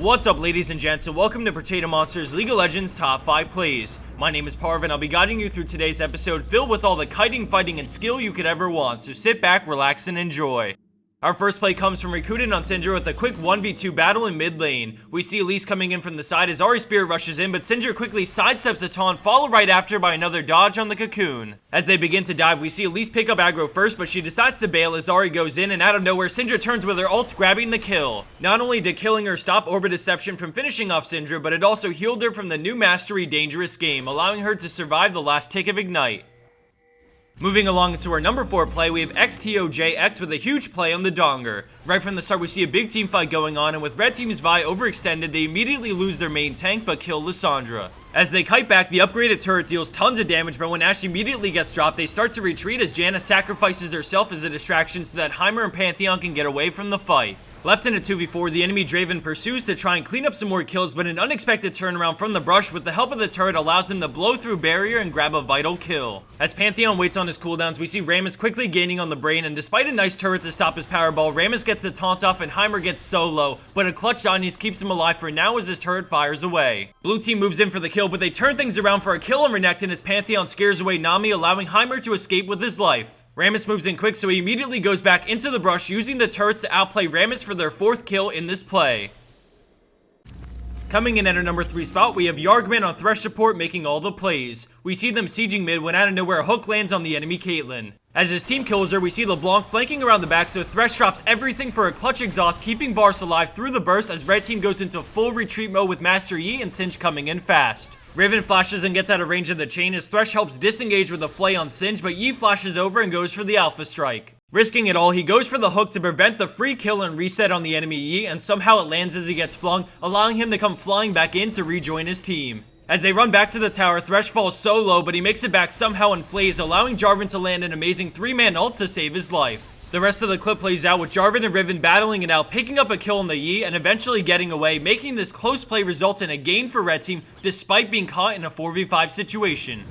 What's up, ladies and gents, and welcome to Protatomonster's League of Legends Top 5 Plays. My name is Parv and I'll be guiding you through today's episode filled with all the kiting, fighting, and skill you could ever want, so sit back, relax, and enjoy. Our first play comes from Reikudan on Syndra with a quick 1v2 battle in mid lane. We see Elise coming in from the side as Ahri Spirit rushes in, but Syndra quickly sidesteps the taunt, followed right after by another dodge on the cocoon. As they begin to dive, we see Elise pick up aggro first, but she decides to bail as Ahri goes in, and out of nowhere, Syndra turns with her ult, grabbing the kill. Not only did killing her stop Orbit Deception from finishing off Syndra, but it also healed her from the new Mastery Dangerous game, allowing her to survive the last tick of Ignite. Moving along into our number 4 play, we have xtojx with a huge play on the Donger. Right from the start, we see a big team fight going on, and with red team's Vi overextended, they immediately lose their main tank but kill Lissandra. As they kite back, the upgraded turret deals tons of damage, but when Ashe immediately gets dropped, they start to retreat as Janna sacrifices herself as a distraction so that Heimer and Pantheon can get away from the fight. Left in a 2v4, the enemy Draven pursues to try and clean up some more kills, but an unexpected turnaround from the brush with the help of the turret allows him to blow through barrier and grab a vital kill. As Pantheon waits on his cooldowns, we see Rammus quickly gaining on the Brain, and despite a nice turret to stop his powerball, Rammus gets the taunt off and Heimer gets solo, but a clutch Zhonya's keeps him alive for now as his turret fires away. Blue team moves in for the kill, but they turn things around for a kill on Renekton as Pantheon scares away Nami, allowing Heimer to escape with his life. Rammus moves in quick, so he immediately goes back into the brush, using the turrets to outplay Rammus for their 4th kill in this play. Coming in at our number 3 spot, we have Yarrghman on Thresh support making all the plays. We see them sieging mid when out of nowhere a hook lands on the enemy Caitlyn. As his team kills her, we see LeBlanc flanking around the back, so Thresh drops everything for a clutch exhaust, keeping Varus alive through the burst as red team goes into full retreat mode with Master Yi and Singe coming in fast. Riven flashes and gets out of range of the chain as Thresh helps disengage with a flay on Singe, but Yi flashes over and goes for the Alpha Strike. Risking it all, he goes for the hook to prevent the free kill and reset on the enemy Yi, and somehow it lands as he gets flung, allowing him to come flying back in to rejoin his team. As they run back to the tower, Thresh falls so low, but he makes it back somehow and flays, allowing Jarvan to land an amazing 3-man ult to save his life. The rest of the clip plays out with Jarvan and Riven battling it out, picking up a kill on the Yi and eventually getting away, making this close play result in a gain for red team despite being caught in a 4v5 situation.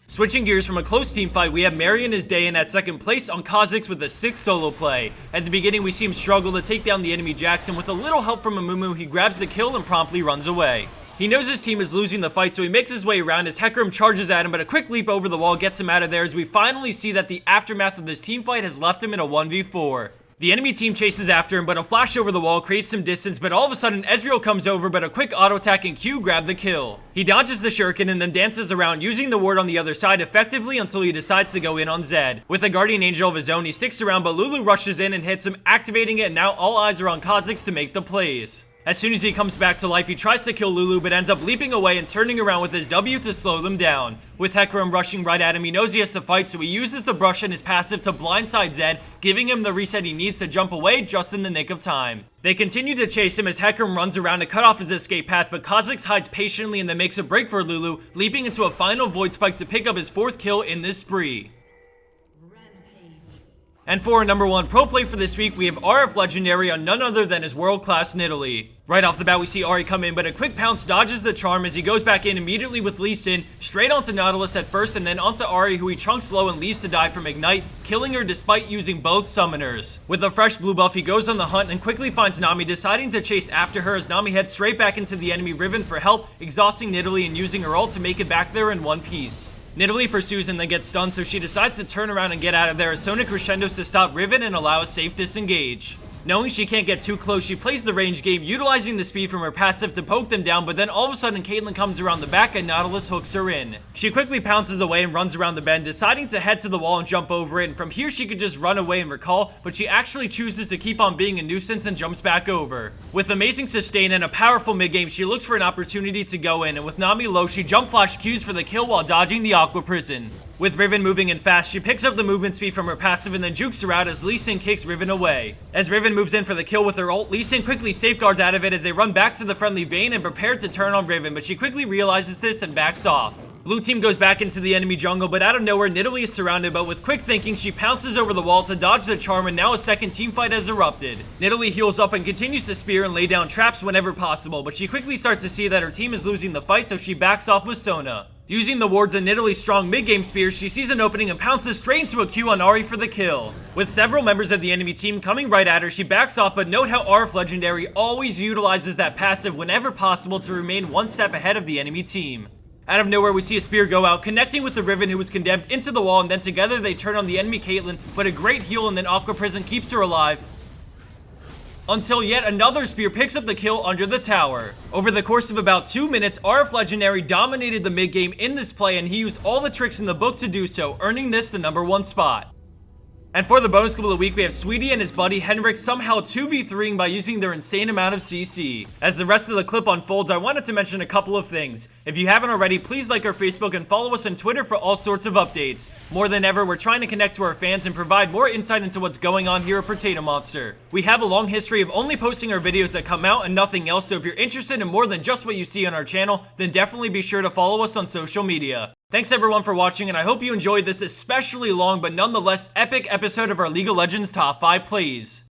Switching gears from a close team fight, we have MarianisDayan at 2nd place on Kha'zix with a 6 solo play. At the beginning, we see him struggle to take down the enemy Jackson. With a little help from Amumu, he grabs the kill and promptly runs away. He knows his team is losing the fight, so he makes his way around as Heimerdinger charges at him, but a quick leap over the wall gets him out of there as we finally see that the aftermath of this team fight has left him in a 1v4. The enemy team chases after him, but a flash over the wall creates some distance, but all of a sudden Ezreal comes over, but a quick auto attack and Q grab the kill. He dodges the shuriken and then dances around using the ward on the other side effectively until he decides to go in on Zed. With a guardian angel of his own, he sticks around, but Lulu rushes in and hits him, activating it, and now all eyes are on Kha'zix to make the plays. As soon as he comes back to life, he tries to kill Lulu, but ends up leaping away and turning around with his W to slow them down. With Heimerdinger rushing right at him, he knows he has to fight, so he uses the brush and his passive to blindside Zed, giving him the reset he needs to jump away just in the nick of time. They continue to chase him as Heimerdinger runs around to cut off his escape path, but Kha'zix hides patiently and then makes a break for Lulu, leaping into a final Void Spike to pick up his 4th kill in this spree. And for our number 1 pro play for this week, we have RF Legendary on none other than his world-class Nidalee. Right off the bat, we see Ahri come in, but a quick pounce dodges the charm as he goes back in immediately with Lee Sin, straight onto Nautilus at first, and then onto Ahri, who he chunks low and leaves to die from Ignite, killing her despite using both summoners. With a fresh blue buff, he goes on the hunt and quickly finds Nami, deciding to chase after her as Nami heads straight back into the enemy Riven for help, exhausting Nidalee and using her ult to make it back there in one piece. Nidalee pursues and then gets stunned, so she decides to turn around and get out of there as Sona crescendos to stop Riven and allow a safe disengage. Knowing she can't get too close, she plays the range game, utilizing the speed from her passive to poke them down, but then all of a sudden Caitlyn comes around the back and Nautilus hooks her in. She quickly pounces away and runs around the bend, deciding to head to the wall and jump over it, and from here she could just run away and recall, but she actually chooses to keep on being a nuisance and jumps back over. With amazing sustain and a powerful mid-game, she looks for an opportunity to go in, and with Nami low, she jump flash Qs for the kill while dodging the Aqua Prison. With Riven moving in fast, she picks up the movement speed from her passive and then jukes her out as Lee Sin kicks Riven away. As Riven moves in for the kill with her ult, Lee Sin quickly safeguards out of it as they run back to the friendly Vayne and prepare to turn on Riven, but she quickly realizes this and backs off. Blue team goes back into the enemy jungle, but out of nowhere, Nidalee is surrounded, but with quick thinking, she pounces over the wall to dodge the charm, and now a second team fight has erupted. Nidalee heals up and continues to spear and lay down traps whenever possible, but she quickly starts to see that her team is losing the fight, so she backs off with Sona. Using the wards and Nidalee's strong mid-game spears, she sees an opening and pounces straight into a Q on Ahri for the kill. With several members of the enemy team coming right at her, she backs off, but note how Arf Legendary always utilizes that passive whenever possible to remain one step ahead of the enemy team. Out of nowhere, we see a spear go out, connecting with the Riven, who was condemned into the wall, and then together they turn on the enemy Caitlyn, but a great heal and then Aqua Prison keeps her alive, until yet another spear picks up the kill under the tower. Over the course of about 2 minutes, RF Legendary dominated the mid game in this play, and he used all the tricks in the book to do so, earning this the #1 spot. And for the bonus clip of the week, we have Sweetyyyyyy and his buddy Henrik somehow 2v3ing by using their insane amount of CC. As the rest of the clip unfolds, I wanted to mention a couple of things. If you haven't already, please like our Facebook and follow us on Twitter for all sorts of updates. More than ever, we're trying to connect to our fans and provide more insight into what's going on here at Protatomonster. We have a long history of only posting our videos that come out and nothing else, so if you're interested in more than just what you see on our channel, then definitely be sure to follow us on social media. Thanks everyone for watching, and I hope you enjoyed this especially long but nonetheless epic episode of our League of Legends Top 5 Plays.